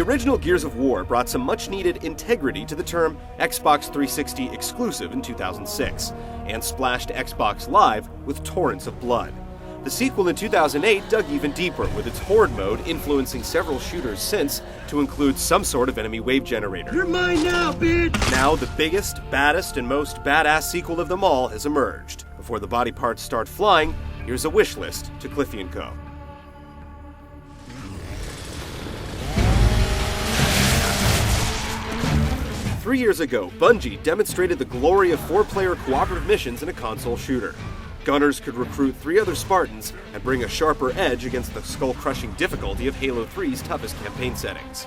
original Gears of War brought some much-needed integrity to the term Xbox 360 exclusive in 2006, and splashed Xbox Live with torrents of blood. The sequel in 2008 dug even deeper, with its Horde mode influencing several shooters since to include some sort of enemy wave generator. You're mine now, bitch! Now the biggest, baddest, and most badass sequel of them all has emerged. Before the body parts start flying, here's a wish list to Cliffy & Co. Three years ago, Bungie demonstrated the glory of 4-player cooperative missions in a console shooter. Gunners could recruit 3 other Spartans and bring a sharper edge against the skull-crushing difficulty of Halo 3's toughest campaign settings.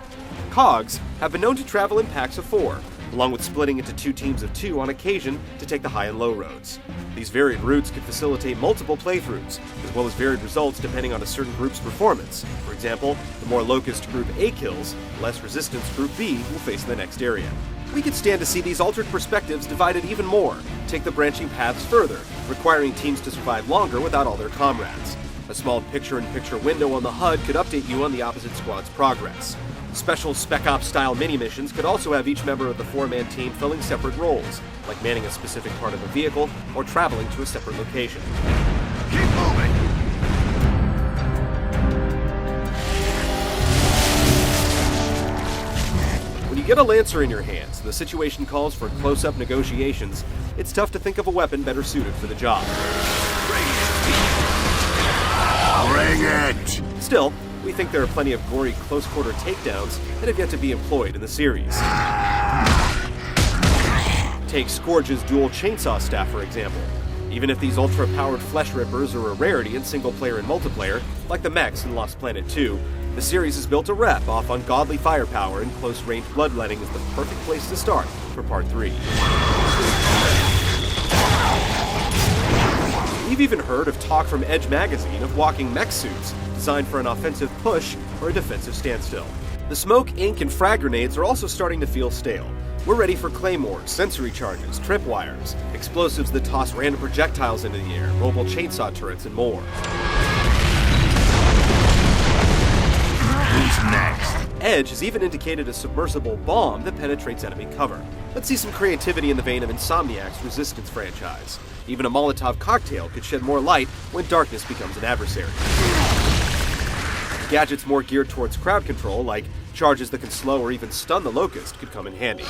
COGs have been known to travel in packs of 4, along with splitting into 2 teams of 2 on occasion to take the high and low roads. These varied routes could facilitate multiple playthroughs, as well as varied results depending on a certain group's performance. For example, the more Locust Group A kills, the less Resistance Group B will face in the next area. We could stand to see these altered perspectives divided even more, take the branching paths further, requiring teams to survive longer without all their comrades. A small picture-in-picture window on the HUD could update you on the opposite squad's progress. Special Spec Ops-style mini-missions could also have each member of the 4-man team filling separate roles, like manning a specific part of a vehicle or traveling to a separate location. Keep moving! When you get a Lancer in your hands and the situation calls for close-up negotiations, it's tough to think of a weapon better suited for the job. Bring it! Still, we think there are plenty of gory close-quarter takedowns that have yet to be employed in the series. Take Scourge's dual chainsaw staff, for example. Even if these ultra-powered flesh rippers are a rarity in single-player and multiplayer, like the mechs in Lost Planet 2, the series has built a rep off ungodly firepower, and close-range bloodletting is the perfect place to start for Part 3. We've even heard of talk from Edge magazine of walking mech suits designed for an offensive push or a defensive standstill. The smoke, ink, and frag grenades are also starting to feel stale. We're ready for claymores, sensory charges, tripwires, explosives that toss random projectiles into the air, mobile chainsaw turrets, and more. Who's next? Edge has even indicated a submersible bomb that penetrates enemy cover. Let's see some creativity in the vein of Insomniac's Resistance franchise. Even a Molotov cocktail could shed more light when darkness becomes an adversary. Gadgets more geared towards crowd control, like charges that can slow or even stun the Locust, could come in handy.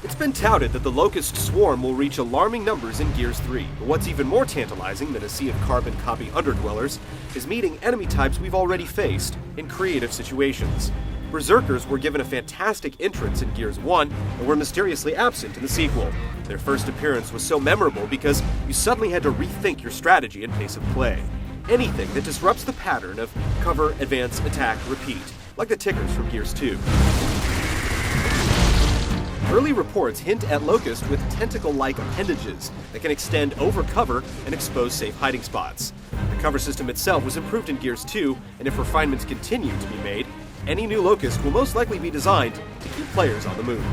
It's been touted that the Locust swarm will reach alarming numbers in Gears 3, but what's even more tantalizing than a sea of carbon copy underdwellers is meeting enemy types we've already faced in creative situations. Berserkers were given a fantastic entrance in Gears 1 and were mysteriously absent in the sequel. Their first appearance was so memorable because you suddenly had to rethink your strategy and pace of play. Anything that disrupts the pattern of cover, advance, attack, repeat, like the tickers from Gears 2. Early reports hint at Locust with tentacle-like appendages that can extend over cover and expose safe hiding spots. The cover system itself was improved in Gears 2, and if refinements continue to be made, any new Locust will most likely be designed to keep players on the move.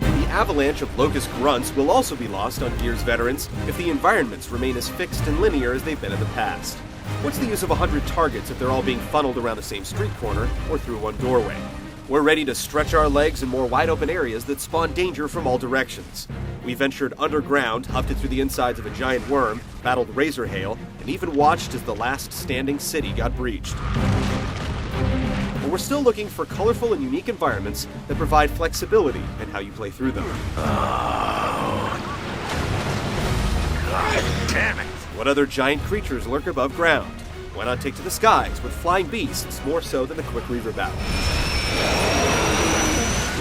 The avalanche of Locust grunts will also be lost on Gears veterans if the environments remain as fixed and linear as they've been in the past. What's the use of 100 targets if they're all being funneled around the same street corner or through one doorway? We're ready to stretch our legs in more wide-open areas that spawn danger from all directions. We ventured underground, huffed it through the insides of a giant worm, battled Razor Hail, and even watched as the last standing city got breached. But we're still looking for colorful and unique environments that provide flexibility in how you play through them. God damn it! What other giant creatures lurk above ground? Why not take to the skies with flying beasts more so than the quick Reaver battle?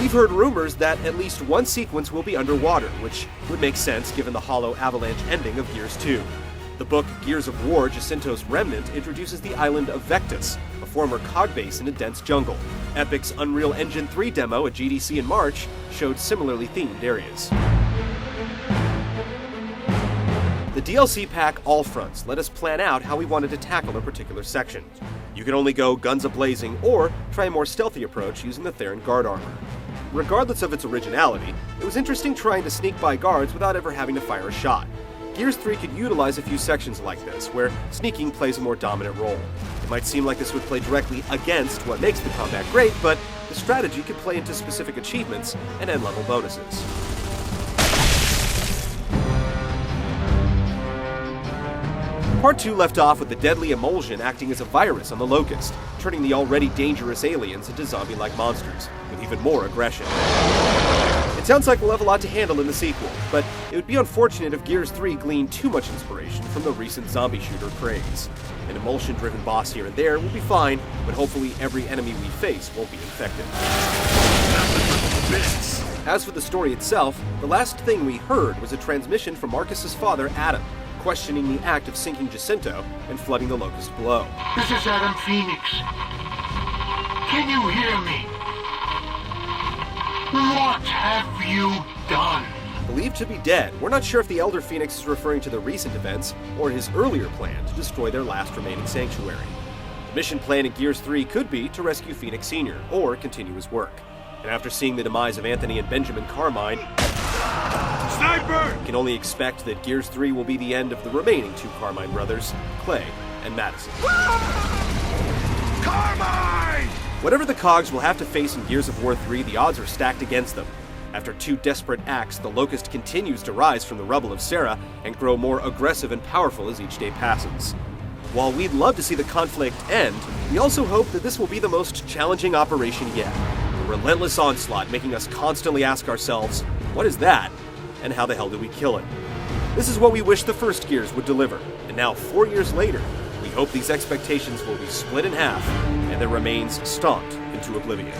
We've heard rumors that at least one sequence will be underwater, which would make sense given the hollow avalanche ending of Gears 2. The book Gears of War, Jacinto's Remnant introduces the island of Vectis, a former cog base in a dense jungle. Epic's Unreal Engine 3 demo at GDC in March showed similarly themed areas. The DLC pack All Fronts let us plan out how we wanted to tackle a particular section. You can only go guns a-blazing or try a more stealthy approach using the Theron guard armor. Regardless of its originality, it was interesting trying to sneak by guards without ever having to fire a shot. Gears 3 could utilize a few sections like this, where sneaking plays a more dominant role. It might seem like this would play directly against what makes the combat great, but the strategy could play into specific achievements and end-level bonuses. Part 2 left off with the deadly emulsion acting as a virus on the Locust, turning the already dangerous aliens into zombie-like monsters, with even more aggression. It sounds like we'll have a lot to handle in the sequel, but it would be unfortunate if Gears 3 gleaned too much inspiration from the recent zombie shooter craze. An emulsion-driven boss here and there will be fine, but hopefully every enemy we face won't be infected. As for the story itself, the last thing we heard was a transmission from Marcus's father, Adam, questioning the act of sinking Jacinto and flooding the Locust below. This is Adam Phoenix. Can you hear me? What have you done? Believed to be dead, we're not sure if the Elder Phoenix is referring to the recent events or his earlier plan to destroy their last remaining sanctuary. The mission plan in Gears 3 could be to rescue Phoenix Sr. or continue his work. And after seeing the demise of Anthony and Benjamin Carmine, Sniper! we can only expect that Gears 3 will be the end of the remaining two Carmine brothers, Clay and Madison. Carmine! Whatever the Cogs will have to face in Gears of War 3, the odds are stacked against them. After two desperate acts, the Locust continues to rise from the rubble of Serra and grow more aggressive and powerful as each day passes. While we'd love to see the conflict end, we also hope that this will be the most challenging operation yet. A relentless onslaught making us constantly ask ourselves, what is that? And how the hell do we kill it? This is what we wish the first Gears would deliver, and now 4 years later, we hope these expectations will be split in half and their remains stomped into oblivion.